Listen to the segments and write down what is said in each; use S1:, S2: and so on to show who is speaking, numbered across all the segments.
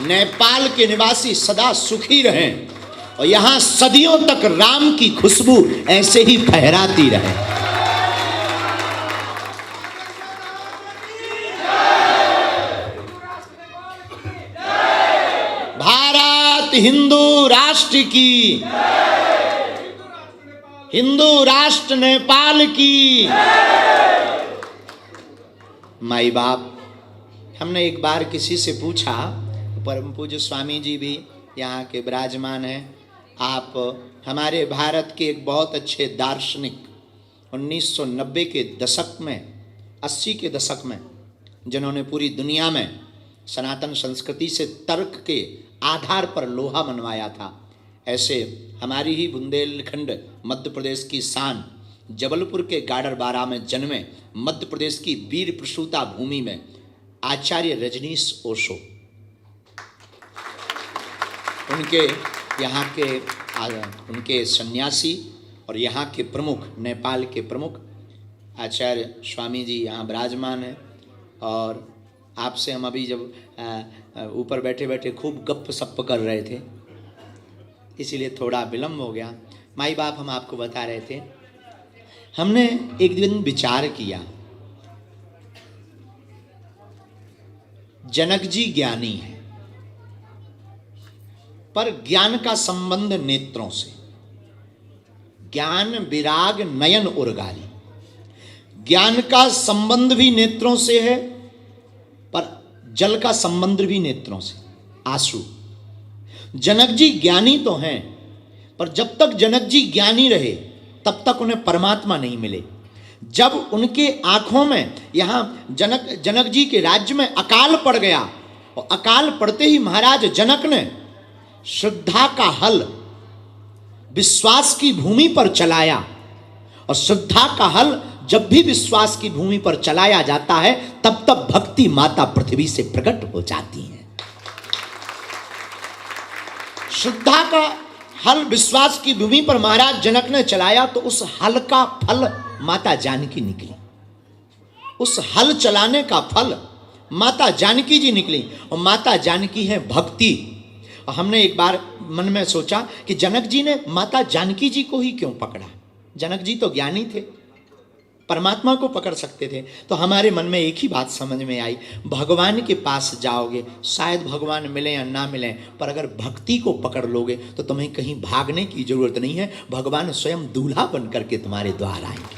S1: नेपाल के निवासी सदा सुखी रहें और यहाँ सदियों तक राम की खुशबू ऐसे ही फहराती रहे। भारत हिंदू राष्ट्र की, हिंदू राष्ट्र नेपाल की। माई बाप, हमने एक बार किसी से पूछा, परम पूज्य स्वामी जी भी यहाँ के विराजमान हैं, आप हमारे भारत के एक बहुत अच्छे दार्शनिक 1990 के दशक में, 80 के दशक में, जिन्होंने पूरी दुनिया में सनातन संस्कृति से तर्क के आधार पर लोहा मनवाया था, ऐसे हमारी ही बुंदेलखंड मध्य प्रदेश की शान जबलपुर के गाडरबारा में जन्मे, मध्य प्रदेश की वीर प्रसूता भूमि में आचार्य रजनीश ओशो, उनके यहाँ के उनके सन्यासी और यहाँ के प्रमुख, नेपाल के प्रमुख आचार्य स्वामी जी यहाँ विराजमान हैं। और आपसे हम अभी जब ऊपर बैठे बैठे खूब गप सप कर रहे थे, इसीलिए थोड़ा विलम्ब हो गया। माई बाप, हम आपको बता रहे थे, हमने एक दिन विचार किया, जनक जी ज्ञानी है, पर ज्ञान का संबंध नेत्रों से, ज्ञान विराग नयन उर्गारी, ज्ञान का संबंध भी नेत्रों से है, पर जल का संबंध भी नेत्रों से, आंसू। जनक जी ज्ञानी तो हैं, पर जब तक जनक जी ज्ञानी रहे तब तक उन्हें परमात्मा नहीं मिले। जब उनके आंखों में यहाँ जनक जी के राज्य में अकाल पड़ गया, और अकाल पड़ते ही महाराज जनक ने श्रद्धा का हल विश्वास की भूमि पर चलाया, और श्रद्धा का हल जब भी विश्वास की भूमि पर चलाया जाता है तब तब भक्ति माता पृथ्वी से प्रकट हो जाती है। श्रद्धा का हल विश्वास की भूमि पर महाराज जनक ने चलाया तो उस हल का फल माता जानकी निकली, उस हल चलाने का फल माता जानकी जी निकली, और माता जानकी है भक्ति। और हमने एक बार मन में सोचा कि जनक जी ने माता जानकी जी को ही क्यों पकड़ा, जनक जी तो ज्ञानी थे, परमात्मा को पकड़ सकते थे। तो हमारे मन में एक ही बात समझ में आई, भगवान के पास जाओगे शायद भगवान मिले या ना मिले, पर अगर भक्ति को पकड़ लोगे तो तुम्हें कहीं भागने की जरूरत नहीं है, भगवान स्वयं दूल्हा बन करके तुम्हारे द्वार आएंगे।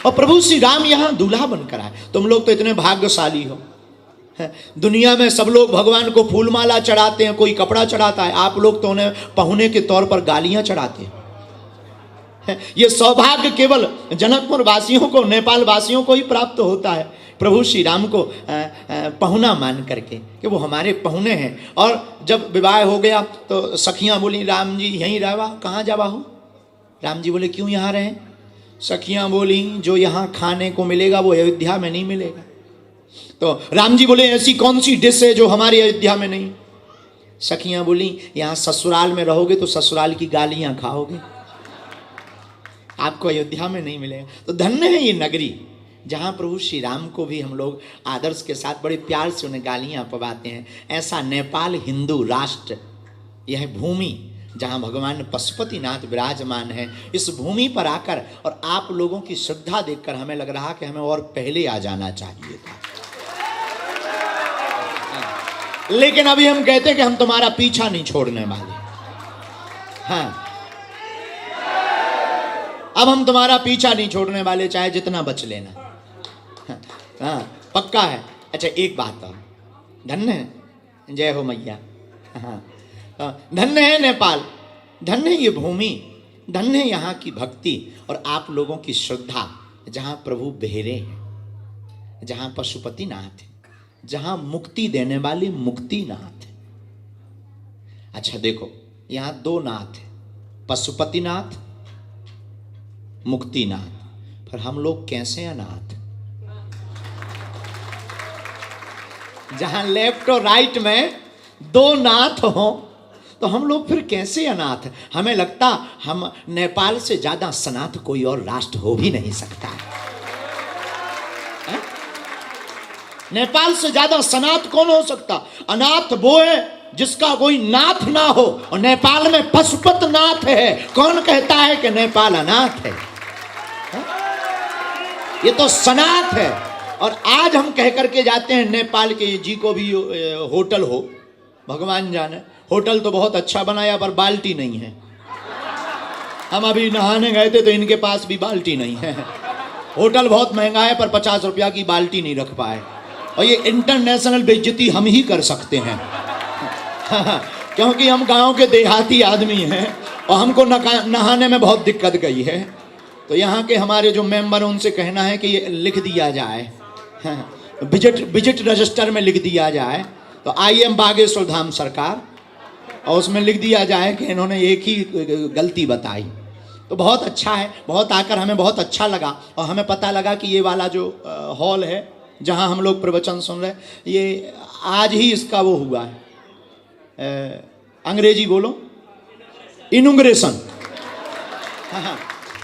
S1: और प्रभु श्री राम यहाँ दूल्हा बनकर आए। तुम लोग तो इतने भाग्यशाली हो, दुनिया में सब लोग भगवान को फूलमाला चढ़ाते हैं, कोई कपड़ा चढ़ाता है, आप लोग तो उन्हें पहुने के तौर पर गालियां चढ़ाते हैं। ये सौभाग्य केवल जनकपुर वासियों को, नेपाल वासियों को ही प्राप्त होता है, प्रभु श्री राम को पहुना मान करके कि वो हमारे पहुने हैं। और जब विवाह हो गया तो सखियां बोली, राम जी यहीं रहवा, कहाँ जावा हो? राम जी बोले, क्यों यहाँ रहें? सखियां बोली, जो यहाँ खाने को मिलेगा वो अयोध्या में नहीं मिलेगा। तो राम जी बोले, ऐसी कौन सी डिश है जो हमारी अयोध्या में नहीं? सखियां बोली, यहाँ ससुराल में रहोगे तो ससुराल की गालियां खाओगे, आपको अयोध्या में नहीं मिलेगा। तो धन्य है ये नगरी जहाँ प्रभु श्री राम को भी हम लोग आदर्श के साथ बड़े प्यार से उन्हें गालियां पवाते हैं। ऐसा नेपाल हिंदू राष्ट्र, यह भूमि जहाँ भगवान पशुपतिनाथ विराजमान है, इस भूमि पर आकर और आप लोगों की श्रद्धा देखकर हमें लग रहा कि हमें और पहले आ जाना चाहिए था, लेकिन अभी हम कहते हैं कि हम तुम्हारा पीछा नहीं छोड़ने वाले। हाँ, अब हम तुम्हारा पीछा नहीं छोड़ने वाले, चाहे जितना बच लेना। हाँ, पक्का है। अच्छा, एक बात और, धन्य है, जय हो मैया। हाँ, धन्य है नेपाल, धन्य है ये भूमि, धन्य है यहाँ की भक्ति और आप लोगों की श्रद्धा, जहाँ प्रभु बेहरे हैं, जहाँ पशुपतिनाथ है, जहाँ मुक्ति देने वाले मुक्तिनाथ है। अच्छा देखो, यहाँ दो नाथ है, पशुपतिनाथ, मुक्तिनाथ, पर हम लोग कैसे अनाथ? जहां लेफ्ट और राइट में दो नाथ हो तो हम लोग फिर कैसे अनाथ? हमें लगता हम नेपाल से ज्यादा सनाथ कोई और राष्ट्र हो भी नहीं सकता है। नेपाल से ज्यादा सनाथ कौन हो सकता? अनाथ वो है जिसका कोई नाथ ना हो, और नेपाल में पशुपत नाथ है। कौन कहता है कि नेपाल अनाथ है? ये तो सनाथ है। और आज हम कह करके जाते हैं नेपाल के जी को भी होटल हो, भगवान जाने, होटल तो बहुत अच्छा बनाया पर बाल्टी नहीं है। हम अभी नहाने गए थे तो इनके पास भी बाल्टी नहीं है। होटल बहुत महंगा है पर 50 रुपया की बाल्टी नहीं रख पाए। और ये इंटरनेशनल बेइज्जती हम ही कर सकते हैं क्योंकि हम गांव के देहाती आदमी हैं और हमको नहाने में बहुत दिक्कत गई है। तो यहाँ के हमारे जो मेंबर हैं उनसे कहना है कि ये लिख दिया जाए, विजिट रजिस्टर में लिख दिया जाए, तो IM बागेश्वर धाम सरकार, और उसमें लिख दिया जाए कि इन्होंने एक ही गलती बताई। तो बहुत अच्छा है, बहुत आकर हमें बहुत अच्छा लगा। और हमें पता लगा कि ये वाला जो हॉल है जहाँ हम लोग प्रवचन सुन रहे हैं, ये आज ही इसका वो हुआ है, अंग्रेजी बोलो, इनॉग्रेशन। हाँ,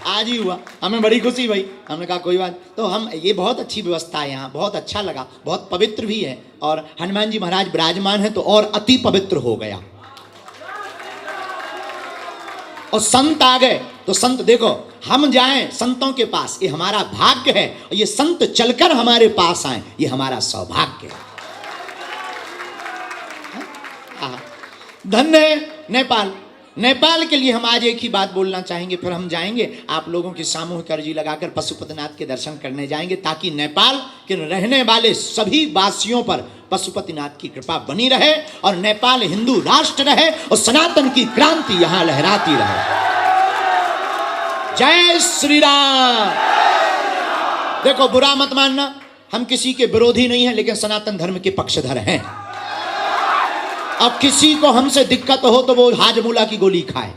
S1: आज ही हुआ। हमें बड़ी खुशी भाई। हमने कहा कोई बात, तो हम, ये बहुत अच्छी व्यवस्था है यहाँ, बहुत अच्छा लगा, बहुत पवित्र भी है। और हनुमान जी महाराज विराजमान है तो और अति पवित्र हो गया। और संत आ गए तो संत, देखो हम जाएं संतों के पास, ये हमारा भाग्य है। और ये संत चलकर हमारे पास आए, ये हमारा सौभाग्य है। धन्य है नेपाल। नेपाल के लिए हम आज एक ही बात बोलना चाहेंगे, फिर हम जाएंगे आप लोगों की सामूहिक अर्जी लगाकर पशुपतिनाथ के दर्शन करने जाएंगे, ताकि नेपाल के रहने वाले सभी वासियों पर पशुपतिनाथ की कृपा बनी रहे और नेपाल हिंदू राष्ट्र रहे और सनातन की क्रांति यहां लहराती रहे। जय श्री राम। देखो बुरा मत मानना, हम किसी के विरोधी नहीं हैं, लेकिन सनातन धर्म के पक्षधर हैं। अब किसी को हमसे दिक्कत हो तो वो हाजमूला की गोली खाए।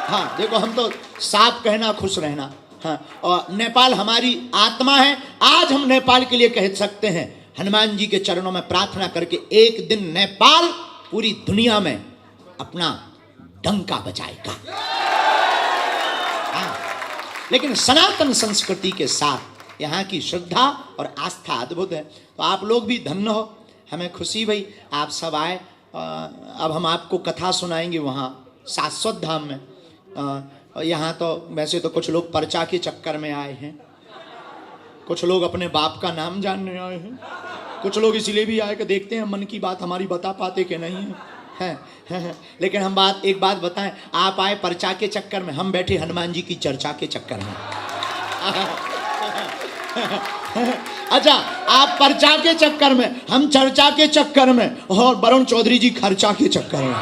S1: हाँ देखो, हम तो साफ कहना, खुश रहना। हाँ, और नेपाल हमारी आत्मा है। आज हम नेपाल के लिए कह सकते हैं, हनुमान जी के चरणों में प्रार्थना करके एक दिन नेपाल पूरी दुनिया में अपना डंका बजाएगा। हाँ, लेकिन सनातन संस्कृति के साथ यहाँ की श्रद्धा और आस्था अद्भुत है। तो आप लोग भी धन्य हो, हमें खुशी भाई आप सब आए। अब हम आपको कथा सुनाएंगे वहाँ शाश्वत धाम में। यहाँ तो वैसे तो कुछ लोग पर्चा के चक्कर में आए हैं, कुछ लोग अपने बाप का नाम जानने आए हैं, कुछ लोग इसलिए भी आए कि देखते हैं मन की बात हमारी बता पाते कि नहीं है। लेकिन हम एक बात बताएं, आप आए पर्चा के चक्कर में, हम बैठे हनुमान जी की चर्चा के चक्कर में। अच्छा, आप पर्चा के चक्कर में, हम चर्चा के चक्कर में, और वरुण चौधरी जी खर्चा के चक्कर में।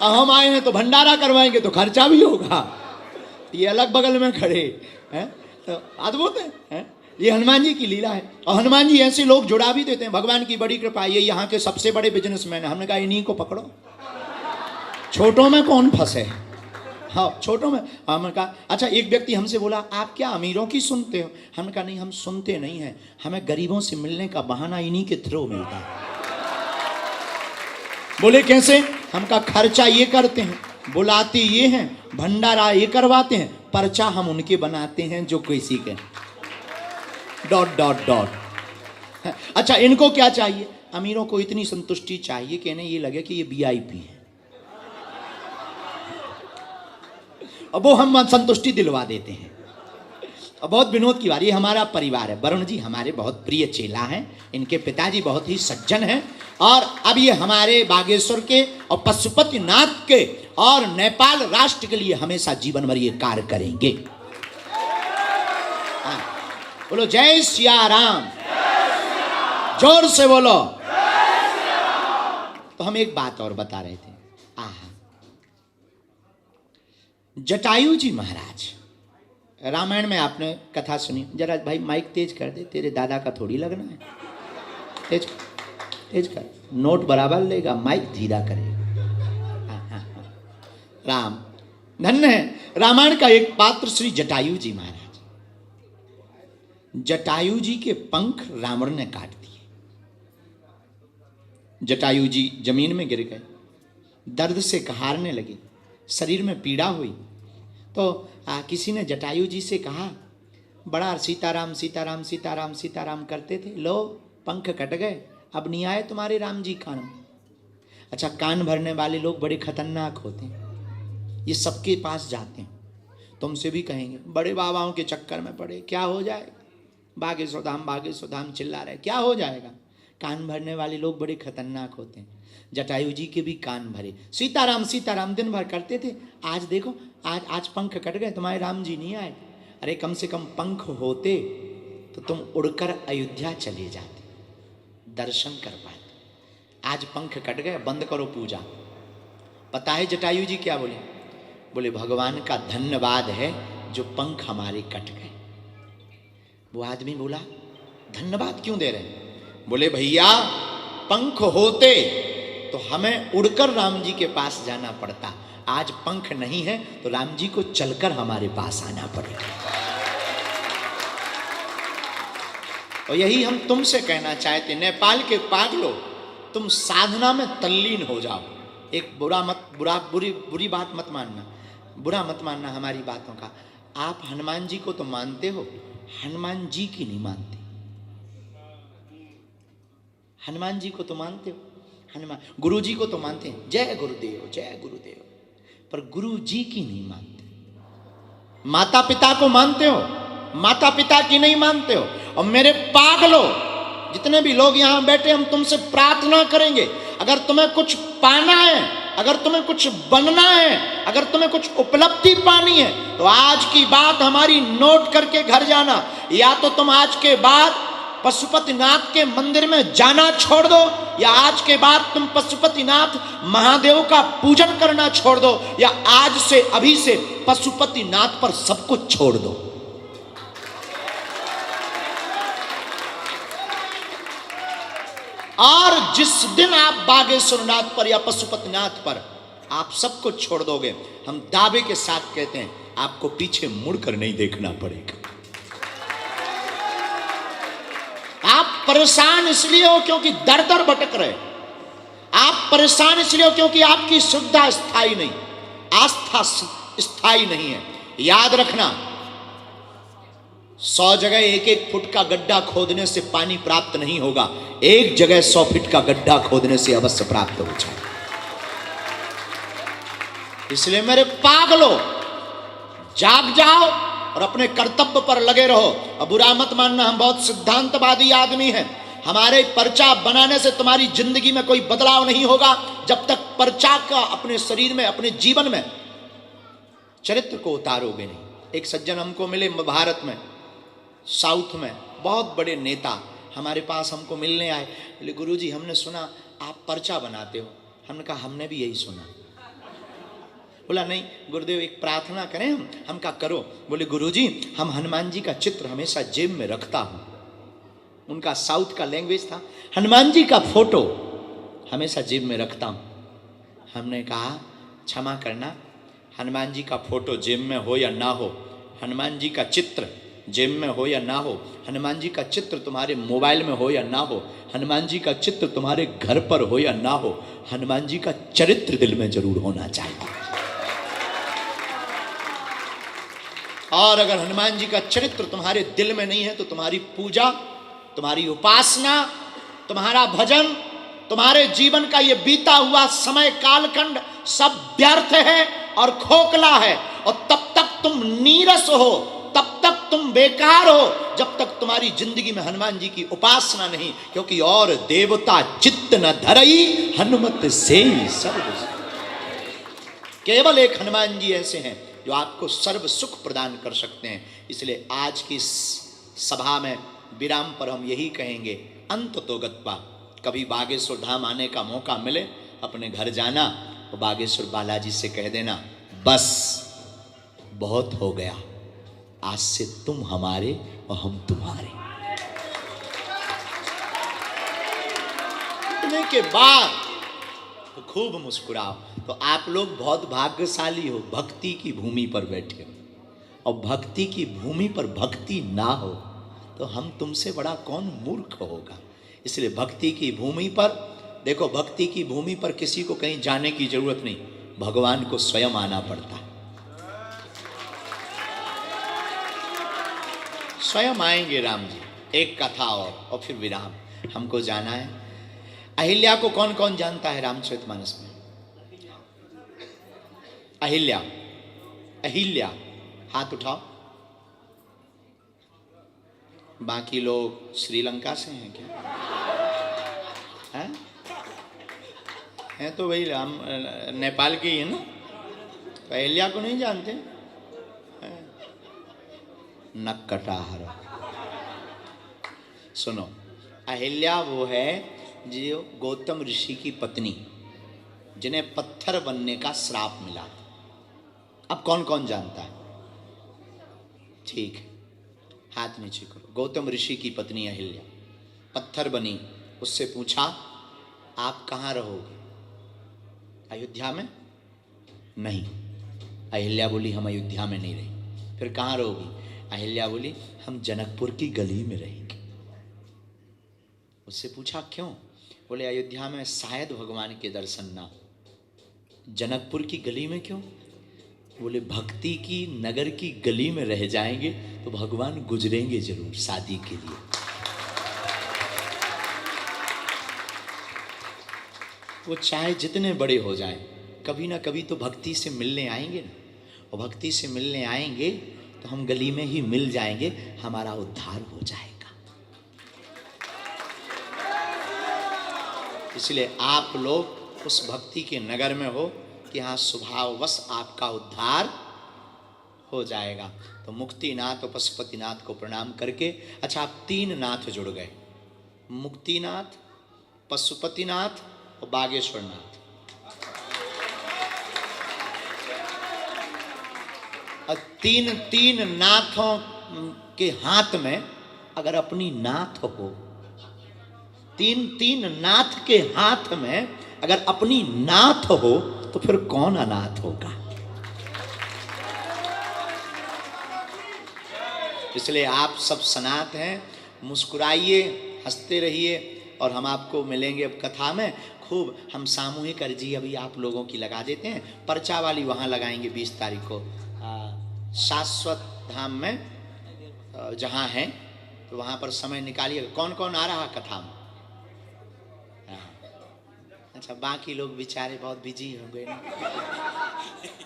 S1: हम आए हैं तो भंडारा करवाएंगे तो खर्चा भी होगा। ये अलग बगल में खड़े हैं, तो अद्भुत है। ये हनुमान जी की लीला है। और हनुमान जी ऐसे लोग जुड़ा भी देते हैं, भगवान की बड़ी कृपा। ये यहाँ के सबसे बड़े बिजनेसमैन है। हमने कहा इन्हीं को पकड़ो, छोटों में कौन फंसे। हाँ, छोटों में। हमने कहा अच्छा, एक व्यक्ति हमसे बोला आप क्या अमीरों की सुनते हो? हमने कहा नहीं, हम सुनते नहीं हैं, हमें गरीबों से मिलने का बहाना इन्हीं के थ्रू मिलता है। बोले कैसे? हम कहा खर्चा ये करते हैं, बुलाते ये हैं, भंडारा ये करवाते हैं, पर्चा हम उनके बनाते हैं जो किसी के ... अच्छा, इनको क्या चाहिए? अमीरों को इतनी संतुष्टि चाहिए कि इन्हें ये लगे कि ये VIP है, और वो हम संतुष्टि दिलवा देते हैं। और बहुत विनोद की बात, ये हमारा परिवार है। वरुण जी हमारे बहुत प्रिय चेला हैं, इनके पिताजी बहुत ही सज्जन हैं, और अब ये हमारे बागेश्वर के और पशुपतिनाथ के और नेपाल राष्ट्र के लिए हमेशा जीवन भर ये कार्य करेंगे। बोलो जय सिया राम, जोर से बोलो। तो हम एक बात और बता रहे थे। जटायु जी महाराज, रामायण में आपने कथा सुनी। जरा भाई माइक तेज कर दे, तेरे दादा का थोड़ी लगना है। तेज कर, नोट बराबर लेगा, माइक धीरा करेगा। हाँ। राम धन्य है। रामायण का एक पात्र श्री जटायु जी महाराज। जटायु जी के पंख रावण ने काट दिए। जटायु जी जमीन में गिर गए, दर्द से कहारने लगे, शरीर में पीड़ा हुई। तो किसी ने जटायु जी से कहा बड़ा सीताराम सीताराम सीताराम सीताराम करते थे, लो पंख कट गए, अब नहीं आए तुम्हारे राम जी कान। अच्छा, कान भरने वाले लोग बड़े खतरनाक होते हैं, ये सबके पास जाते हैं, तुमसे भी कहेंगे बड़े बाबाओं के चक्कर में पड़े, क्या हो जाएगा, बागेश्वर धाम चिल्ला रहे, क्या हो जाएगा। कान भरने वाले लोग बड़े खतरनाक होते हैं। जटायु जी के भी कान भरे, सीताराम सीताराम दिन भर करते थे, आज देखो आज पंख कट गए, तुम्हारे राम जी नहीं आए। अरे कम से कम पंख होते तो तुम उड़कर अयोध्या चले जाते, दर्शन कर पाते। आज पंख कट गए, बंद करो पूजा। पता है जटायु जी क्या बोले? बोले भगवान का धन्यवाद है जो पंख हमारे कट गए। वो आदमी बोला धन्यवाद क्यों दे रहे हैं? बोले भैया पंख होते तो हमें उड़कर राम जी के पास जाना पड़ता, आज पंख नहीं है तो राम जी को चलकर हमारे पास आना पड़ेगा। और यही हम तुमसे कहना चाहते, नेपाल के पागलों, तुम साधना में तल्लीन हो जाओ। एक बुरी बात मत मानना, बुरा मत मानना हमारी बातों का। आप हनुमान जी को तो मानते हो, हनुमान जी की नहीं मानते। हनुमान जी को तो मानते हो, हनुमान गुरु जी को तो मानते हैं, जय गुरुदेव जय गुरुदेव, पर गुरु जी की नहीं मानते। माता पिता को मानते हो, माता पिता की नहीं मानते हो। और मेरे पागलों, जितने भी लोग यहां बैठे, हम तुमसे प्रार्थना करेंगे, अगर तुम्हें कुछ पाना है, अगर तुम्हें कुछ बनना है, अगर तुम्हें कुछ उपलब्धि पानी है, तो आज की बात हमारी नोट करके घर जाना। या तो तुम आज के बाद पशुपतिनाथ के मंदिर में जाना छोड़ दो, या आज के बाद तुम पशुपतिनाथ महादेव का पूजन करना छोड़ दो, या आज से अभी से पशुपतिनाथ पर सब कुछ छोड़ दो। और जिस दिन आप बागेश्वरनाथ पर या पशुपतिनाथ पर आप सब कुछ छोड़ दोगे, हम दावे के साथ कहते हैं आपको पीछे मुड़कर नहीं देखना पड़ेगा। आप परेशान इसलिए हो क्योंकि दर दर भटक रहे, आप परेशान इसलिए हो क्योंकि आपकी सुविधा स्थायी नहीं, आस्था स्थायी नहीं है। याद रखना, 100 जगह 1-1 फुट का गड्ढा खोदने से पानी प्राप्त नहीं होगा, एक जगह 100 फीट का गड्ढा खोदने से अवश्य प्राप्त हो जाए। इसलिए मेरे पागलों, जाग जाओ और अपने कर्तव्य पर लगे रहो। अब बुरा मत मानना, हम बहुत सिद्धांतवादी आदमी हैं। हमारे पर्चा बनाने से तुम्हारी जिंदगी में कोई बदलाव नहीं होगा जब तक पर्चा का अपने शरीर में, अपने जीवन में चरित्र को उतारोगे नहीं। एक सज्जन हमको मिले भारत में, साउथ में, बहुत बड़े नेता हमारे पास हमको मिलने आए। बोले गुरुजी हमने सुना आप पर्चा बनाते हो। हमने कहा हमने भी यही सुना। बोला नहीं गुरुदेव एक प्रार्थना करें हम कहा करो। बोले गुरुजी हम हनुमान जी का चित्र हमेशा जेब में रखता हूं। उनका साउथ का लैंग्वेज था, हनुमान जी का फोटो हमेशा जेब में रखता हूं। हमने कहा क्षमा करना, हनुमान जी का फोटो जेब में हो या ना हो, हनुमान जी का चित्र जेब में हो या ना हो, हनुमान जी का चित्र तुम्हारे मोबाइल में हो या ना हो, हनुमान जी का चित्र तुम्हारे घर पर हो या ना हो, हनुमान जी का चरित्र दिल में जरूर होना चाहिए। और अगर हनुमान जी का चरित्र तुम्हारे दिल में नहीं है तो तुम्हारी पूजा, तुम्हारी उपासना, तुम्हारा भजन, तुम्हारे जीवन का ये बीता हुआ समय कालखंड सब व्यर्थ है और खोखला है। और तब तक तुम नीरस हो, तब तक तुम बेकार हो जब तक तुम्हारी जिंदगी में हनुमान जी की उपासना नहीं। क्योंकि और देवता चित्त न धरई हनुमत से सर्व, केवल एक हनुमान जी ऐसे हैं जो आपको सर्व सुख प्रदान कर सकते हैं। इसलिए आज की सभा में विराम पर हम यही कहेंगे, अंत तो गत्वा, कभी बागेश्वर धाम आने का मौका मिले अपने घर जाना और बागेश्वर बालाजी से कह देना बस बहुत हो गया, आज से तुम हमारे और हम तुम्हारे। इतने के बाद तो खूब मुस्कुराओ। तो आप लोग बहुत भाग्यशाली हो, भक्ति की भूमि पर बैठे हो। और भक्ति की भूमि पर भक्ति ना हो तो हम तुमसे बड़ा कौन मूर्ख होगा। इसलिए भक्ति की भूमि पर देखो, भक्ति की भूमि पर किसी को कहीं जाने की जरूरत नहीं, भगवान को स्वयं आना पड़ता है। स्वयं आएंगे राम जी। एक कथा और फिर विराम। हमको जाना है। अहिल्या को कौन कौन जानता है रामचरितमानस में? अहिल्या, अहिल्या हाथ उठाओ। बाकी लोग श्रीलंका से हैं क्या? हैं तो वही राम नेपाल के ही है ना। तो अहिल्या को नहीं जानते? नक कटाहर। सुनो, अहिल्या वो है जो गौतम ऋषि की पत्नी, जिन्हें पत्थर बनने का श्राप मिला। अब कौन कौन जानता है? ठीक है, हाथ नीचे करो। गौतम ऋषि की पत्नी अहिल्या पत्थर बनी। उससे पूछा आप कहाँ रहोगे? अयोध्या में? नहीं। अहिल्या बोली हम अयोध्या में नहीं रही। फिर कहाँ रहोगी? अहिल्या बोली हम जनकपुर की गली में रहेंगे। उससे पूछा क्यों? बोले अयोध्या में शायद भगवान के दर्शन ना हो। जनकपुर की गली में क्यों? बोले भक्ति की नगर की गली में रह जाएंगे तो भगवान गुजरेंगे जरूर शादी के लिए। वो चाहे जितने बड़े हो जाएं, कभी ना कभी तो भक्ति से मिलने आएंगे ना। और भक्ति से मिलने आएंगे तो हम गली में ही मिल जाएंगे, हमारा उद्धार हो जाएगा। इसलिए आप लोग उस भक्ति के नगर में हो कि हाँ स्वभाववश आपका उद्धार हो जाएगा। तो मुक्तिनाथ और पशुपतिनाथ को प्रणाम करके, अच्छा आप तीन नाथ जुड़ गए, मुक्तिनाथ, पशुपतिनाथ और बागेश्वर नाथ। और तीन नाथों के हाथ में अगर अपनी नाथ हो, तीन नाथ के हाथ में अगर अपनी नाथ हो तो फिर कौन अनाथ होगा? इसलिए आप सब सनाथ हैं। मुस्कुराइए, हंसते रहिए और हम आपको मिलेंगे अब कथा में। खूब हम सामूहिक अर्जी अभी आप लोगों की लगा देते हैं। पर्चा वाली वहाँ लगाएंगे 20 तारीख को शाश्वत धाम में जहाँ हैं, तो वहाँ पर समय निकालिए। कौन कौन आ रहा कथा में? अच्छा, बाकी लोग बेचारे बहुत बिजी हो गए ना।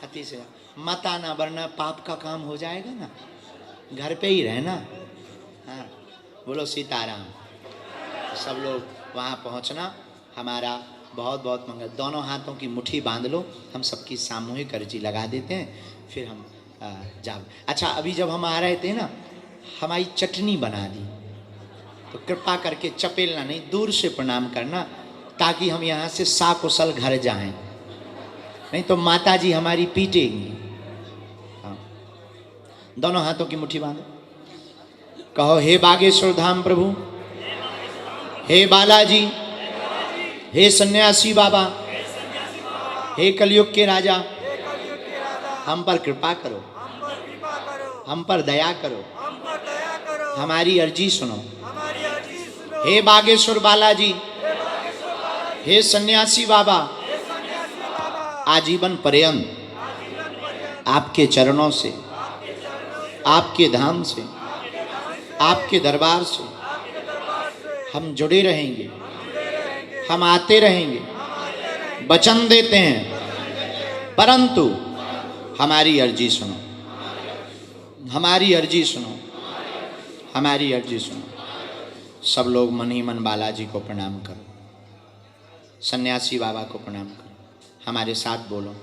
S1: अति से मत आना वरना पाप का काम हो जाएगा ना। घर पे ही रहना। हाँ, बोलो सीताराम। सब लोग वहाँ पहुँचना, हमारा बहुत बहुत मंगल। दोनों हाथों की मुट्ठी बांध लो, हम सबकी सामूहिक अर्जी लगा देते हैं, फिर हम जा। अच्छा, अभी जब हम आ रहे थे ना, हमारी चटनी बना दी, तो कृपा करके चपेलना नहीं, दूर से प्रणाम करना, ताकि हम यहाँ से साकुशल घर जाएं। नहीं तो माता जी हमारी पीटेंगी। हाँ, दोनों हाथों की मुट्ठी बांधो, कहो हे बागेश्वर धाम प्रभु, हे बालाजी, हे सन्यासी बाबा, हे कलयुग के राजा, हम पर कृपा करो, हम पर दया करो, हमारी अर्जी सुनो। हे बागेश्वर बालाजी, हे सन्यासी बाबा, आजीवन पर्यंत आपके चरणों से, आपके धाम से, आपके दरबार से हम जुड़े रहेंगे, हम आते रहेंगे, वचन देते हैं। परंतु हमारी अर्जी सुनो, हमारी अर्जी सुनो, हमारी अर्जी सुनो। सब लोग मन ही मन बालाजी को प्रणाम करो, सन्यासी बाबा को प्रणाम करो, हमारे साथ बोलो।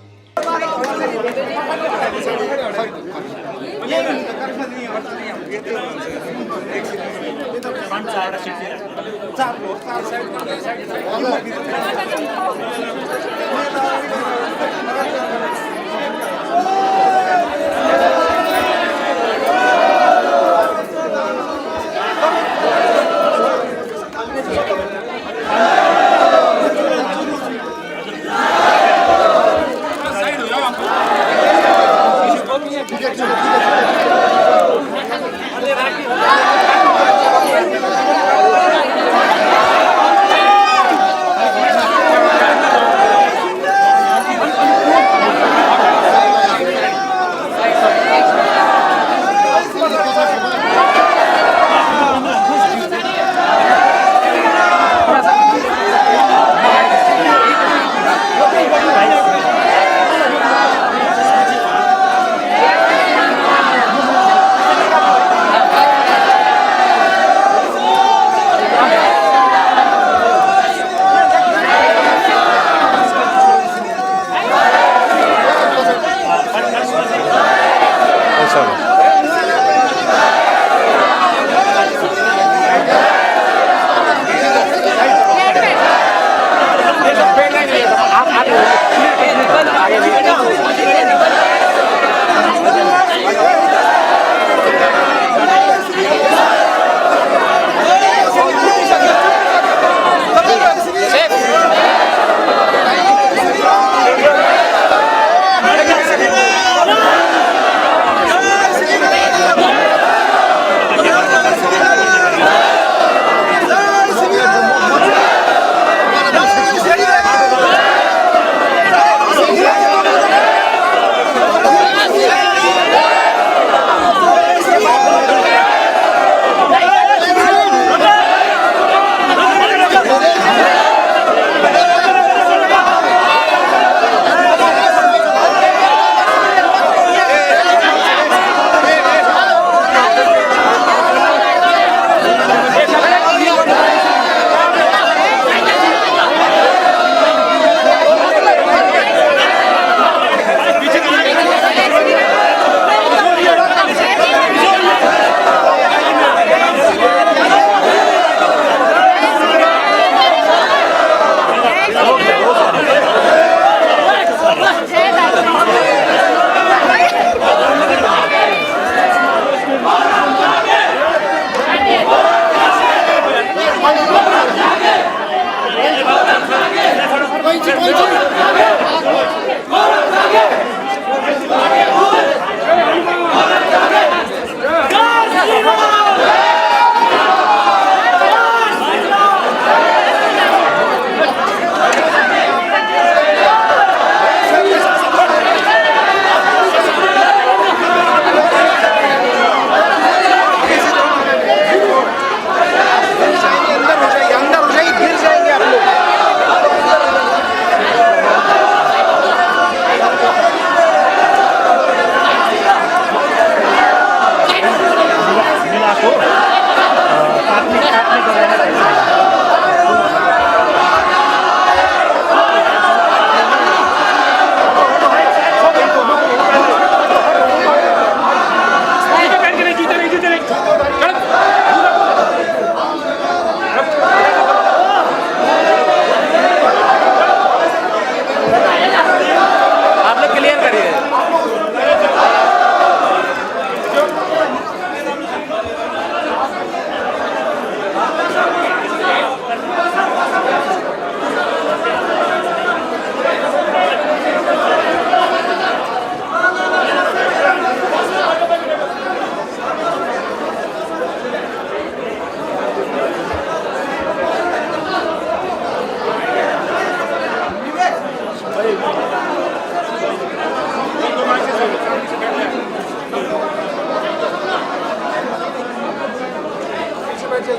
S2: सभी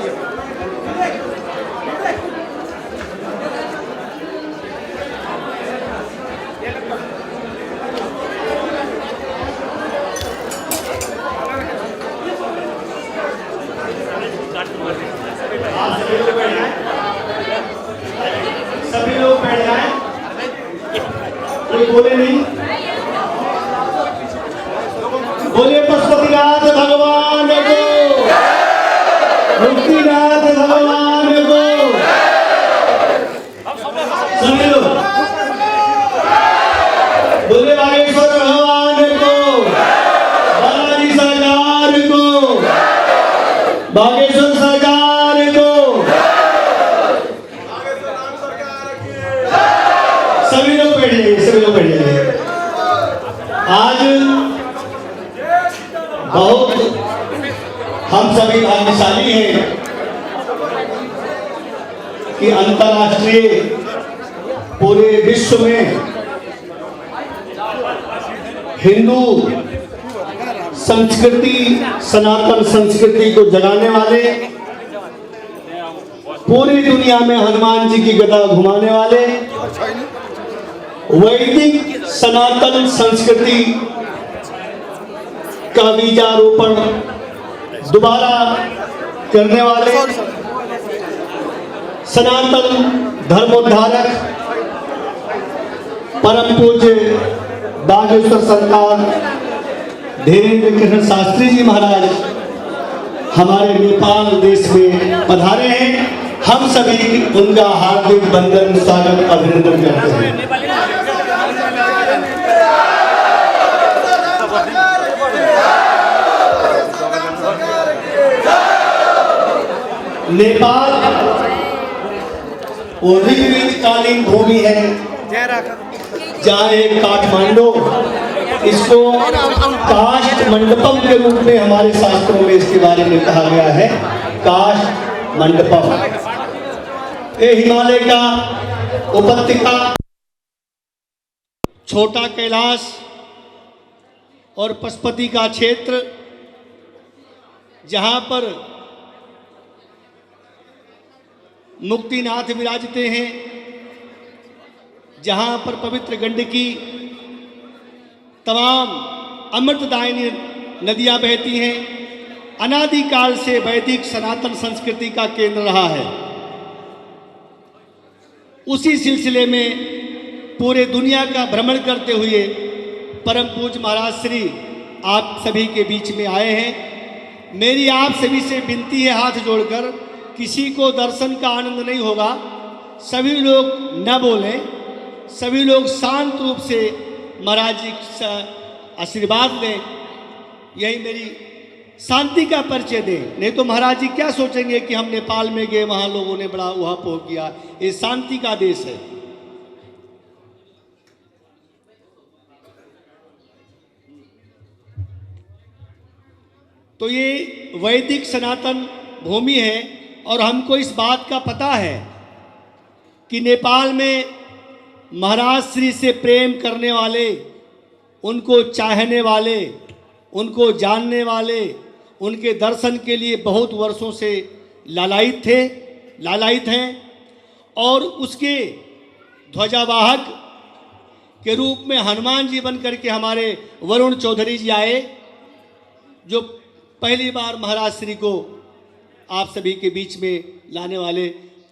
S2: लोग बैठ जाएं, कोई बोले नहीं। बोले पशुपतिनाथ भगवान को, मुक्तिनाथ भगवान को। सभी लोग बोले बागेश्वर भगवान को, बालाजी सरकार को, बागेश्वर सरकार को। सभी लोग बैठ जाइए, सभी लोग बैठ जाइए। आज बहुत हम सभी भाग्यशाली हैं कि अंतर्राष्ट्रीय पूरे विश्व में हिंदू संस्कृति, सनातन संस्कृति को जगाने वाले, पूरी दुनिया में हनुमान जी की गदा घुमाने वाले, वैदिक सनातन संस्कृति का बीजारोपण दोबारा करने वाले, सनातन धर्मोद्धारक परम पूज्य बागेश्वर सरकार धीरेन्द्र कृष्ण शास्त्री जी महाराज हमारे नेपाल देश में पधारे हैं। हम सभी उनका हार्दिक वंदन, स्वागत, अभिनंदन करते हैं। नेपाल वो ऋग्वेदकालीन भूमि है, जहाँ एक काठमांडू, इसको काष्ठ मंडपम के रूप में हमारे शास्त्रों में इसके बारे में कहा गया है, काष्ठ मंडपम। ये हिमालय का उपत्यका, छोटा कैलाश और पशुपति का क्षेत्र, जहाँ पर मुक्तिनाथ विराजते हैं, जहाँ पर पवित्र गंडकी, तमाम अमृतदायिनी नदियाँ बहती हैं, अनादिकाल से वैदिक सनातन संस्कृति का केंद्र रहा है। उसी सिलसिले में पूरे दुनिया का भ्रमण करते हुए परम पूज्य महाराज श्री आप सभी के बीच में आए हैं। मेरी आप सभी से विनती है, हाथ जोड़कर, किसी को दर्शन का आनंद नहीं होगा, सभी लोग न बोलें, सभी लोग शांत रूप से महाराज जी का आशीर्वाद दें, यही मेरी शांति का परिचय दें। नहीं तो महाराज जी क्या सोचेंगे कि हम नेपाल में गए, वहाँ लोगों ने बड़ा उहापोह किया। ये शांति का देश है। तो ये वैदिक सनातन भूमि है और हमको इस बात का पता है कि नेपाल में महाराज श्री से प्रेम करने वाले, उनको चाहने वाले, उनको जानने वाले, उनके दर्शन के लिए बहुत वर्षों से लालायित हैं और उसके ध्वजावाहक के रूप में हनुमान जी बन करके हमारे वरुण चौधरी जी आए, जो पहली बार महाराज श्री को आप सभी के बीच में लाने वाले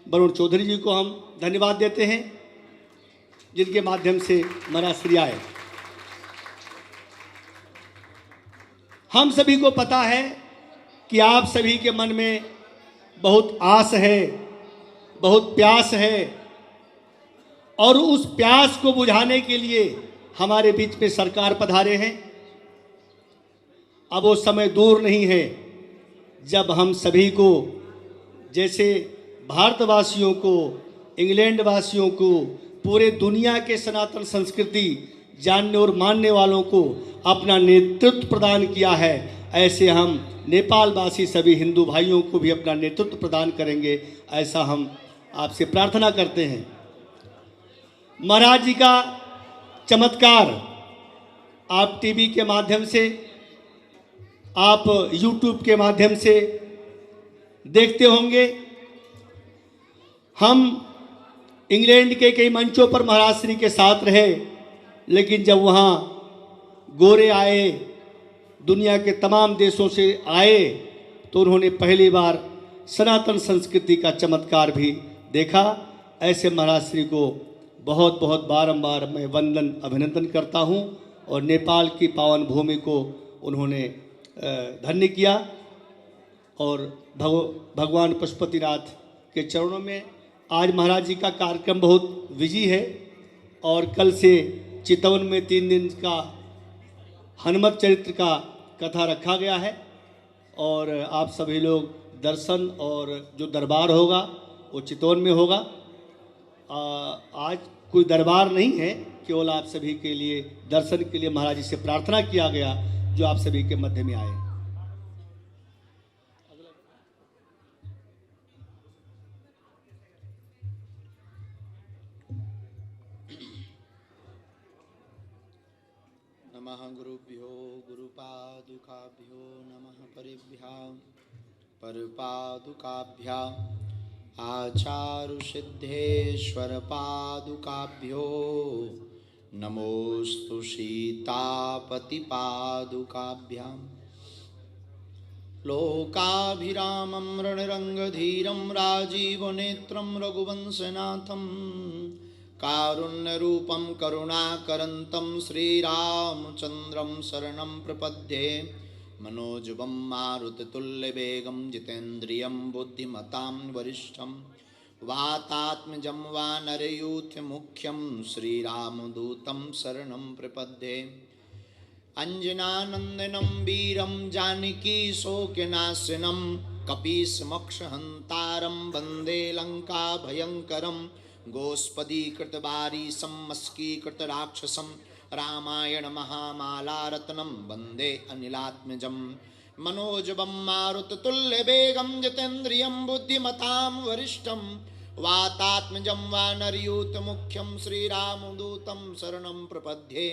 S2: वरुण चौधरी जी को हम धन्यवाद देते हैं, जिनके माध्यम से महाराज श्री आए। हम सभी को पता है कि आप सभी के मन में बहुत आस है, बहुत प्यास है, और उस प्यास को बुझाने के लिए हमारे बीच में सरकार पधारे हैं। अब वो समय दूर नहीं है जब हम सभी को, जैसे भारतवासियों को, इंग्लैंड वासियों को, पूरे दुनिया के सनातन संस्कृति जानने और मानने वालों को अपना नेतृत्व प्रदान किया है, ऐसे हम नेपाल वासी सभी हिंदू भाइयों को भी अपना नेतृत्व प्रदान करेंगे, ऐसा हम आपसे प्रार्थना करते हैं। महाराज जी का चमत्कार आप टीवी के माध्यम से, आप यूट्यूब के माध्यम से देखते होंगे हम इंग्लैंड के कई मंचों पर महाराज श्री के साथ रहे, लेकिन जब वहाँ गोरे आए, दुनिया के तमाम देशों से आए, तो उन्होंने पहली बार सनातन संस्कृति का चमत्कार भी देखा। ऐसे महाराज श्री को बहुत बहुत बारंबार मैं वंदन अभिनंदन करता हूँ और नेपाल की पावन भूमि को उन्होंने धन्य किया। और भगवान पशुपतिनाथ के चरणों में आज महाराज जी का कार्यक्रम बहुत विजयी है और कल से चितवन में 3 दिन का हनुमत चरित्र का कथा रखा गया है और आप सभी लोग दर्शन और जो दरबार होगा वो चितवन में होगा। आज कोई दरबार नहीं है, केवल आप सभी के लिए दर्शन के लिए महाराज जी से प्रार्थना किया गया जो आप सभी के मध्य में आए।
S1: नमः गुरुभ्यो गुरुपादुकाभ्यो नमः परिभ्यां परपादुकाभ्यां आचारुसिद्धेश्वर पादुकाभ्यो नमोस्तु सीतापतिपादुकाभ्यां लोकाभिरामं रणरङ्गधीरं राजीवनेत्रं रघुवंशनाथं कारुण्यरूपं करुणाकरन्तं श्रीरामचन्द्रं शरणं प्रपद्ये। मनोजवं मारुततुल्यवेगं जितेन्द्रियं बुद्धिमतां वरिष्ठं वातात्मजं वानरयूथमुख्यं श्रीरामदूतं शरणं प्रपद्ये। अंजनानंदनं वीरं जानकीशोकनाशनं कपीशमक्षहन्तारं वन्दे लङ्काभयङ्करं गोस्पदीकृतवारीशं मस्कीकृतराक्षसं रामायण महामालारत्नं वन्दे अनिलात्मजं। मनोजवं मारुततुल्यवेगं जितेन्द्रियं बुद्धिमतां वरिष्ठं वातात्मजं वानरयूथमुख्यं श्रीरामदूतं शरणं प्रपद्ये।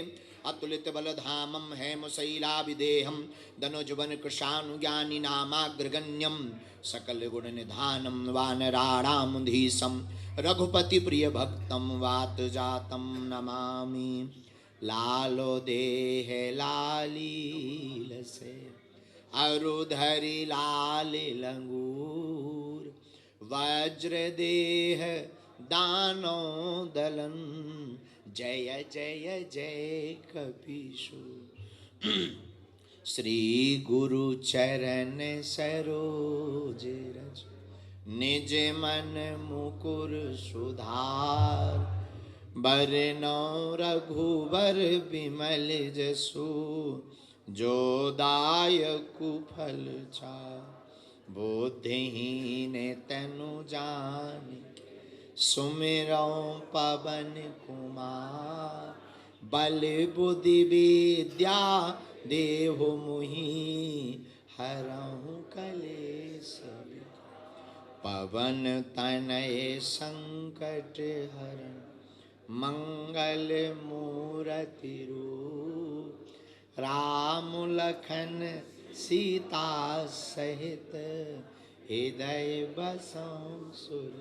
S1: अतुलितबलधामं हेमशैलाभिदेहं धनुजवनकृशानुज्ञानिनामाग्रगण्यं सकलगुणनिधानं वानराणामधीशं रघुपतिप्रियभक्तं वातजातं नमामि। लालो देह लालीलसे अरुधरि लाल लंगूर वज्रदेह दानो दलन जय जय जय कपीशु। श्री गुरु चरण सरोज रज निज मन मुकुर सुधार बरनौ रघुबर बिमल जसु जो दायकु फल चार। बुद्धिहीन तनु जानिके सुमिरौ पवन कुमार बल बुद्धि विद्या देहु मुहि हरहु कलेश पवन तनय संकट हरण मंगल मूरति रूप राम लखन सीता सहित हृदय बसौ सुर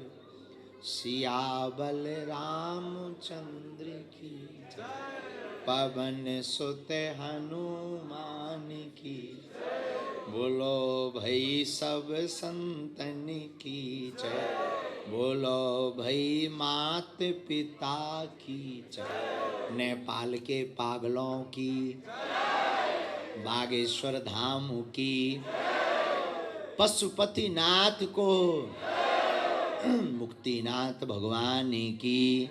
S1: सियाबल रामचंद्र की पवन सुत हनुमान की बोलो भाई सब संतन की जय। बोलो भाई मात पिता की जय। नेपाल के पागलों की बागेश्वर धाम की पशुपतिनाथ को मुक्तिनाथ भगवान की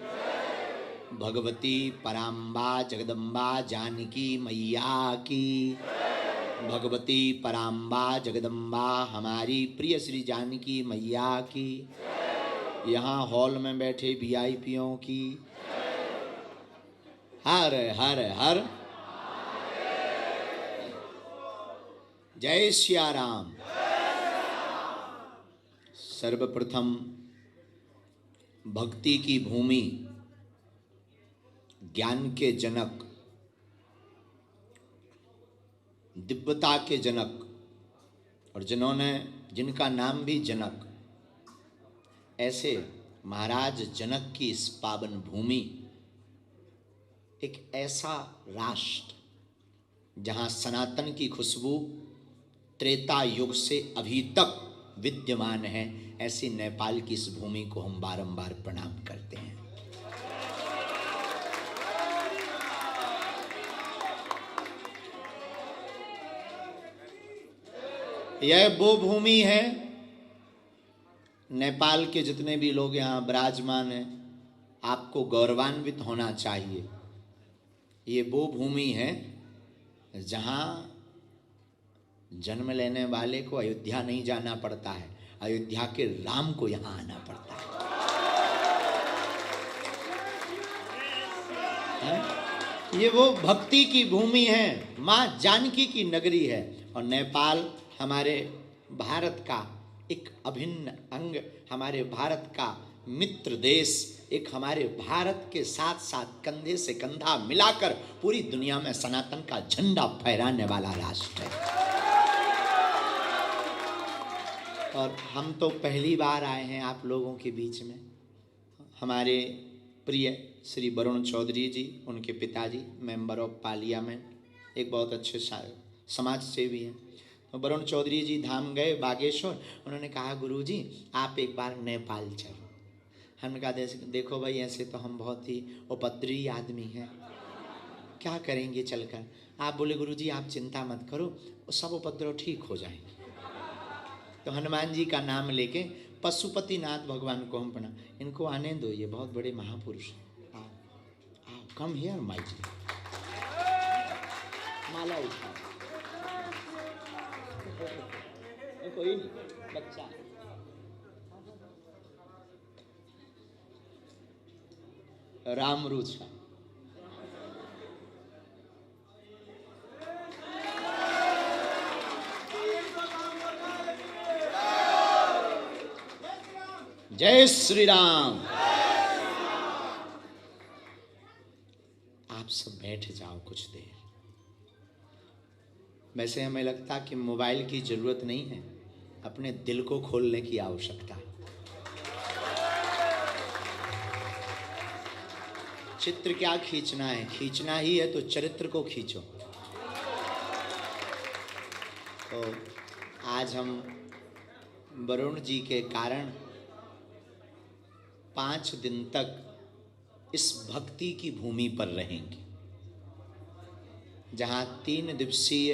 S1: भगवती पराम्बा जगदम्बा जानकी मैया की भगवती पराम्बा जगदम्बा हमारी प्रिय श्री जानकी मैया की यहाँ हॉल में बैठे वीआईपीओं की हर हर हर जय सिया राम। सर्वप्रथम भक्ति की भूमि ज्ञान के जनक दिव्यता के जनक और जिन्होंने जिनका नाम भी जनक, ऐसे महाराज जनक की इस पावन भूमि, एक ऐसा राष्ट्र जहाँ सनातन की खुशबू त्रेता युग से अभी तक विद्यमान है, ऐसी नेपाल की इस भूमि को हम बारंबार प्रणाम करते हैं। यह वो भूमि है, नेपाल के जितने भी लोग यहाँ विराजमान हैं, आपको गौरवान्वित होना चाहिए। ये वो भूमि है जहाँ जन्म लेने वाले को अयोध्या नहीं जाना पड़ता है, अयोध्या के राम को यहाँ आना पड़ता है। ये वो भक्ति की भूमि है, माँ जानकी की नगरी है। और नेपाल हमारे भारत का एक अभिन्न अंग, हमारे भारत का मित्र देश, एक हमारे भारत के साथ साथ कंधे से कंधा मिलाकर पूरी दुनिया में सनातन का झंडा फहराने वाला राष्ट्र है। और हम तो पहली बार आए हैं आप लोगों के बीच में। हमारे प्रिय श्री वरुण चौधरी जी, उनके पिताजी मेंबर ऑफ पार्लियामेंट, एक बहुत अच्छे समाज सेवी हैं। तो वरुण चौधरी जी धाम गए बागेश्वर, उन्होंने कहा गुरुजी आप एक बार नेपाल चलो। हमने कहा देखो भाई, ऐसे तो हम बहुत ही उपद्रवी आदमी हैं, क्या करेंगे चलकर। आप बोले गुरुजी आप चिंता मत करो, सब उपद्रव ठीक हो जाएंगे। तो हनुमान जी का नाम लेके पशुपतिनाथ भगवान को हम प्रणाम, इनको आने दो, ये बहुत बड़े महापुरुष हैं। आओ आओ, कम हियर माई जी, माला उठा, कोई नहीं, बच्चा है। राम रुचा, जय श्री राम। आप सब बैठ जाओ कुछ देर। वैसे हमें लगता कि मोबाइल की जरूरत नहीं है, अपने दिल को खोलने की आवश्यकता है। चित्र क्या खींचना है, खींचना ही है तो चरित्र को खींचो। तो आज हम वरुण जी के कारण 5 दिन तक इस भक्ति की भूमि पर रहेंगे, जहाँ 3 दिवसीय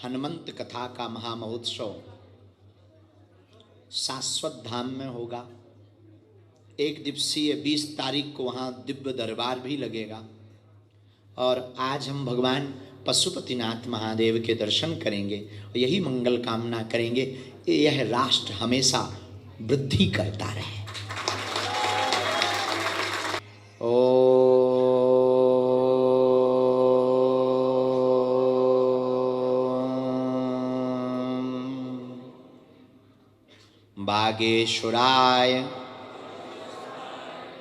S1: हनुमंत कथा का महामहोत्सव शाश्वत धाम में होगा। 1 दिवसीय 20 तारीख को वहाँ दिव्य दरबार भी लगेगा। और आज हम भगवान पशुपतिनाथ महादेव के दर्शन करेंगे, यही मंगल कामना करेंगे कि यह राष्ट्र हमेशा वृद्धि करता रहे। बागेश्वराय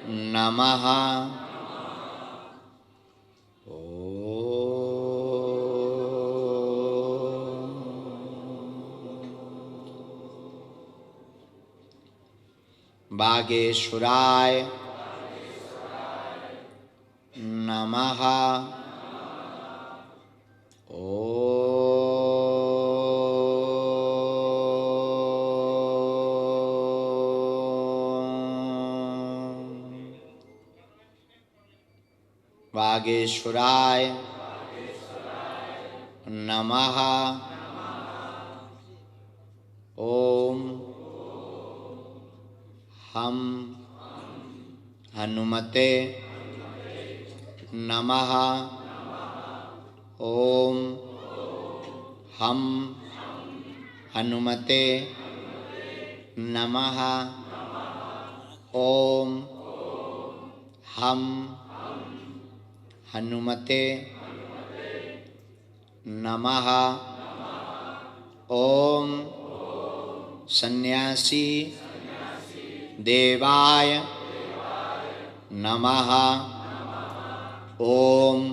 S1: नमः। बागेश्वराय नमः। बागेश्वराय नमः। ओम हम हनुमते नमः। ओम हम हनुमते नमः। ओम हम हनुमते नमः। ओम सन्यासी देवाय नमः। ओम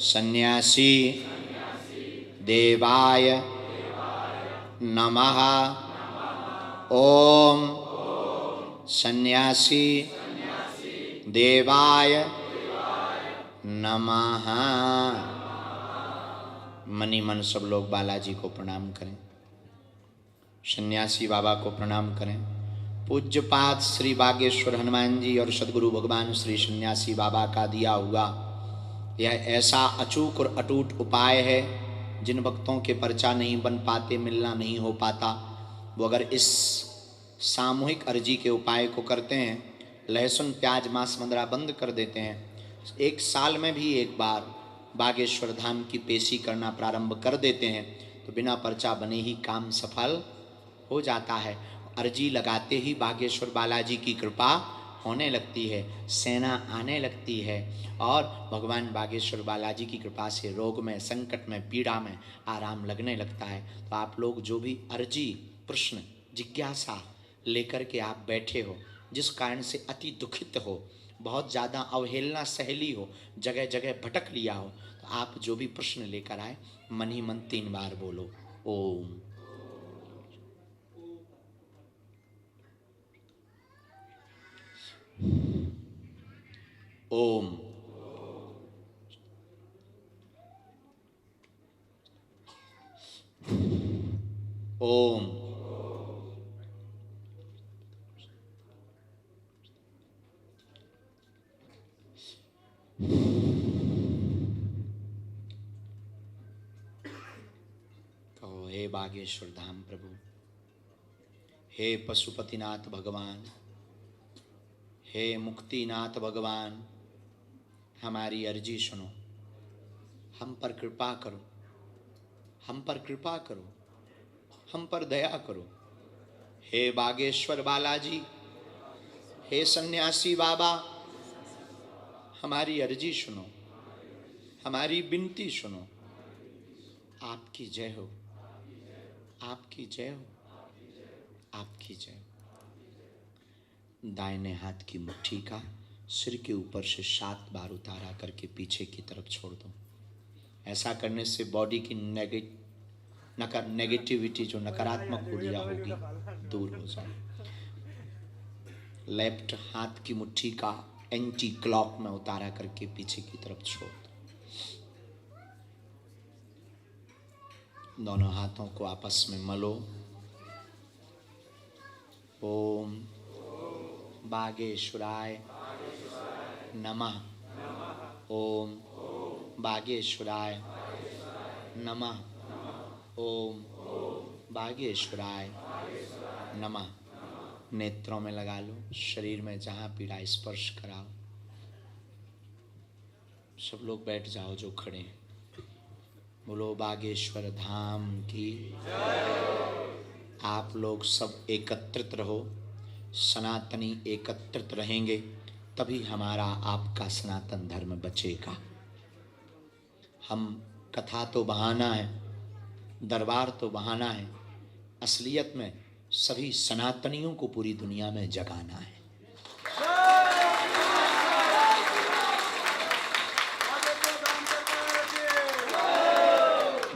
S1: सन्यासी देवाय नमः। ओम सन्यासी देवाय नमः। मनी मन सब लोग बालाजी को प्रणाम करें, सन्यासी बाबा को प्रणाम करें। पूज्यपाद श्री बागेश्वर हनुमान जी और सदगुरु भगवान श्री सन्यासी बाबा का दिया हुआ यह ऐसा अचूक और अटूट उपाय है, जिन भक्तों के पर्चा नहीं बन पाते, मिलना नहीं हो पाता, वो अगर इस सामूहिक अर्जी के उपाय को करते हैं, लहसुन प्याज मांस मदिरा बंद कर देते हैं, एक साल में भी एक बार बागेश्वर धाम की पेशी करना प्रारंभ कर देते हैं, तो बिना पर्चा बने ही काम सफल हो जाता है। अर्जी लगाते ही बागेश्वर बालाजी की कृपा होने लगती है, सेना आने लगती है और भगवान बागेश्वर बालाजी की कृपा से रोग में, संकट में, पीड़ा में आराम लगने लगता है। तो आप लोग जो भी अर्जी, प्रश्न, जिज्ञासा लेकर के आप बैठे हो, जिस कारण से अति दुखित हो, बहुत ज़्यादा अवहेलना सहली हो, जगह जगह भटक लिया हो, तो आप जो भी प्रश्न लेकर आए, मन ही मन 3 बार बोलो ओम। ओम। ओम। कहो हे बागेश्वर धाम प्रभु, हे पशुपतिनाथ भगवान, हे मुक्तिनाथ भगवान, हमारी अर्जी सुनो, हम पर कृपा करो, हम पर कृपा करो, हम पर दया करो। हे बागेश्वर बालाजी, हे सन्यासी बाबा, हमारी अर्जी सुनो, हमारी विनती सुनो। आपकी जय हो, आपकी जय हो, आपकी जय हो। दाहिने हाथ की मुट्ठी का सिर के ऊपर से 7 बार उतारा करके पीछे की तरफ छोड़ दो। ऐसा करने से बॉडी की नेगेटिविटी, जो नकारात्मक ऊर्जा होगी, दूर हो जाए। लेफ्ट हाथ की मुट्ठी का एंटी क्लॉक में उतारा करके पीछे की तरफ छोड़ दो। दोनों हाथों को आपस में मलो। ओम बागेश्वराय नमः। ओम बागेश्वराय नमः। ओम बागेश्वराय नमः। नेत्रों में लगा लो, शरीर में जहाँ पीड़ा स्पर्श कराओ। सब लोग बैठ जाओ जो खड़े हैं। बोलो बागेश्वर धाम की। आप लोग सब एकत्रित रहो, सनातनी एकत्रित रहेंगे तभी हमारा आपका सनातन धर्म बचेगा। हम कथा तो बहाना है, दरबार तो बहाना है, असलियत में सभी सनातनियों को पूरी दुनिया में जगाना है।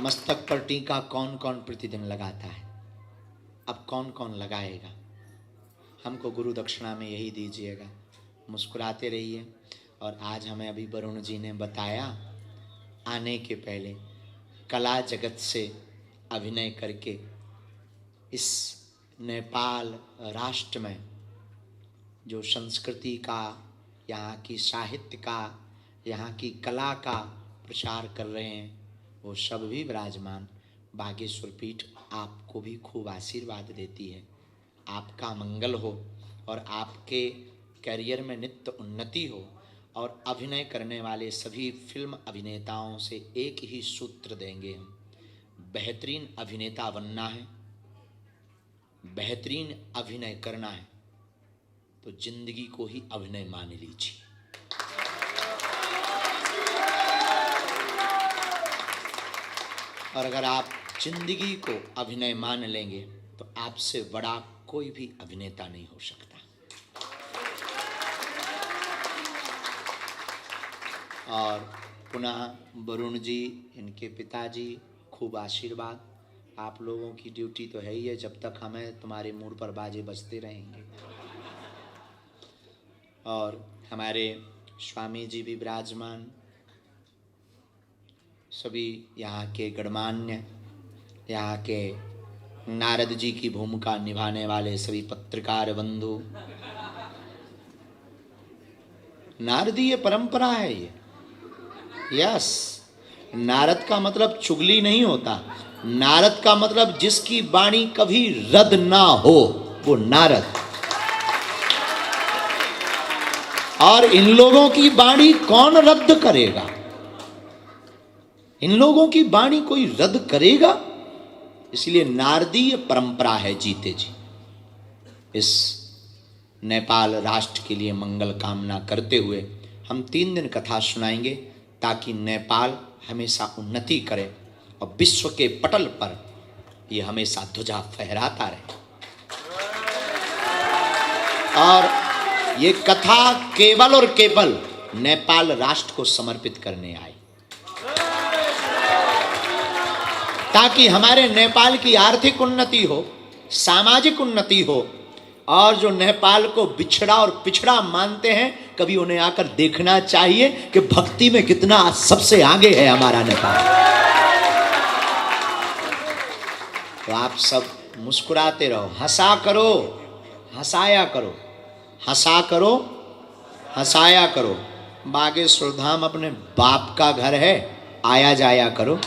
S1: मस्तक पर टीका कौन कौन प्रतिदिन लगाता है? अब कौन कौन लगाएगा? हमको गुरु दक्षिणा में यही दीजिएगा। मुस्कुराते रहिए। और आज हमें अभी वरुण जी ने बताया, आने के पहले कला जगत से अभिनय करके इस नेपाल राष्ट्र में जो संस्कृति का, यहाँ की साहित्य का, यहाँ की कला का प्रचार कर रहे हैं, वो सब भी विराजमान। बागेश्वर पीठ आपको भी खूब आशीर्वाद देती है। आपका मंगल हो और आपके करियर में नित्य उन्नति हो। और अभिनय करने वाले सभी फिल्म अभिनेताओं से एक ही सूत्र देंगे हम, बेहतरीन अभिनेता बनना है, बेहतरीन अभिनय करना है, तो जिंदगी को ही अभिनय मान लीजिए। और अगर आप जिंदगी को अभिनय मान लेंगे तो आपसे बड़ा कोई भी अभिनेता नहीं हो सकता। और पुनः वरुण जी, इनके पिताजी, खूब आशीर्वाद। आप लोगों की ड्यूटी तो है ही है, जब तक हमें तुम्हारे मूड पर बाजे बजते रहेंगे। और हमारे स्वामी जी भी विराजमान, सभी यहाँ के गणमान्य, यहाँ के नारद जी की भूमिका निभाने वाले सभी पत्रकार बंधु। नारदीय परंपरा है ये। यस, नारद का मतलब चुगली नहीं होता, नारद का मतलब जिसकी वाणी कभी रद्द ना हो, वो नारद। और इन लोगों की वाणी कौन रद्द करेगा? इन लोगों की वाणी कोई रद्द करेगा? इसलिए नारदीय परंपरा है जीते जी। इस नेपाल राष्ट्र के लिए मंगल कामना करते हुए हम 3 दिन कथा सुनाएंगे, ताकि नेपाल हमेशा उन्नति करे और विश्व के पटल पर ये हमेशा ध्वजा फहराता रहे। और ये कथा केवल और केवल नेपाल राष्ट्र को समर्पित करने आई, ताकि हमारे नेपाल की आर्थिक उन्नति हो, सामाजिक उन्नति हो, और जो नेपाल को बिछड़ा और पिछड़ा मानते हैं, कभी उन्हें आकर देखना चाहिए कि भक्ति में कितना सबसे आगे है हमारा नेपाल। तो आप सब मुस्कुराते रहो, हंसा करो, हंसाया करो, हंसा करो, हंसाया करो। बागेश्वर धाम अपने बाप का घर है, आया जाया करो।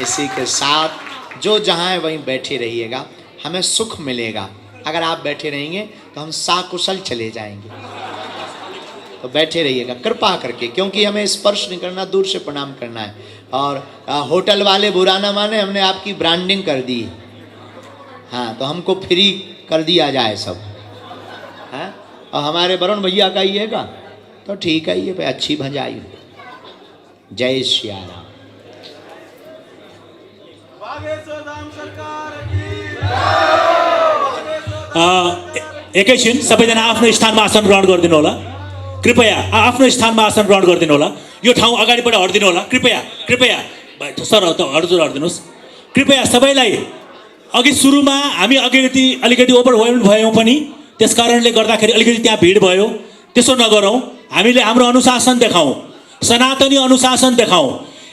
S1: इसी के साथ जो जहाँ है वहीं बैठे रहिएगा, हमें सुख मिलेगा। अगर आप बैठे रहेंगे तो हम साकुशल चले जाएंगे। तो बैठे रहिएगा कृपा करके, क्योंकि हमें स्पर्श नहीं करना, दूर से प्रणाम करना है। और होटल वाले बुरा ना माने, हमने आपकी ब्रांडिंग कर दी। हाँ, तो हमको फ्री कर दिया जाए सब। हाँ, और हमारे वरुण भैया का ही है, तो ठीक है, ये अच्छी भंजाई। जय श्री राम।
S3: एकैछिन सबैजना आफ्नो स्थानमा आसन ग्रहण गरिदिनु होला। कृपया आफ्नो स्थानमा आसन ग्रहण गरिदिनु होला। यो ठाउँ अगाडिबाट हट्दिनु होला। कृपया कृपया सर हजुर हट्दिनुहोस्। कृपया सबैलाई अघि सुरुमा हामी अलिकति ओभरवेल्म भयौँ पनि, त्यस कारणले गर्दाखेरि अलिकति त्यहाँ भिड भयो। त्यसो नगरौँ, हामीले हाम्रो अनुशासन देखाउँ, सनातनी अनुशासन देखाउँ।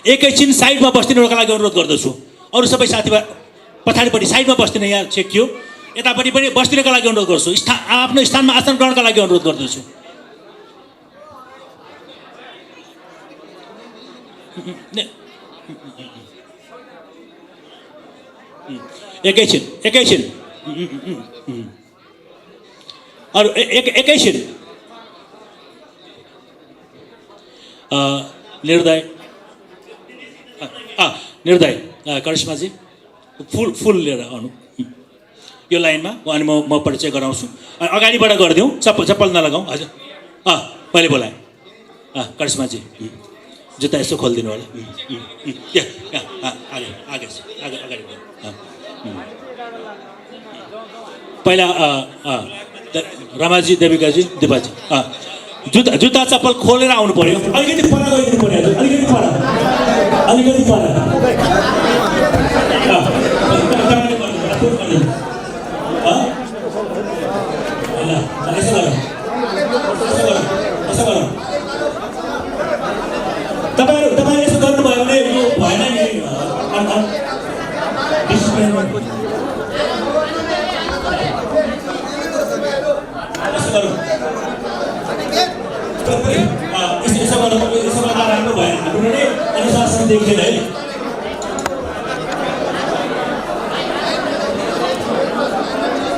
S3: एकैछिन साइडमा बस्दिनुका लागि अनुरोध गर्दछु। अरू सबै साथीभाइ पछाडिपट्टि साइडमा बस्दिन, यहाँ छेकियो, यतापट्टि पनि बस्दिनका लागि अनुरोध गर्छु। आफ्नो स्थानमा आसन ग्रहणका लागि अनुरोध गर्दछु। एकैछिन अरू एकैछिन निर्दय करिश्माजी फुल लिएर आउनु यो लाइनमा। अनि म परिचय गराउँछु। अगाडिबाट गरिदिउँ, चप्पल नलगाउँ। हजुर मैले बोलाएँ। करिश्माजी जुत्ता यसो खोलिदिनु होला। अगाडि पहिला रमाजी, देविकाजी, दिपाजी जुत्ता चप्पल खोलेर आउनु पर्यो। अलिकति पर गइदिनु पर्यो। अलिकति पर तपाईँ यसो गर्नुभयो भने यो भएन नि। यसो गर्दा राम्रो भएन। अनुशासन देखिएन है।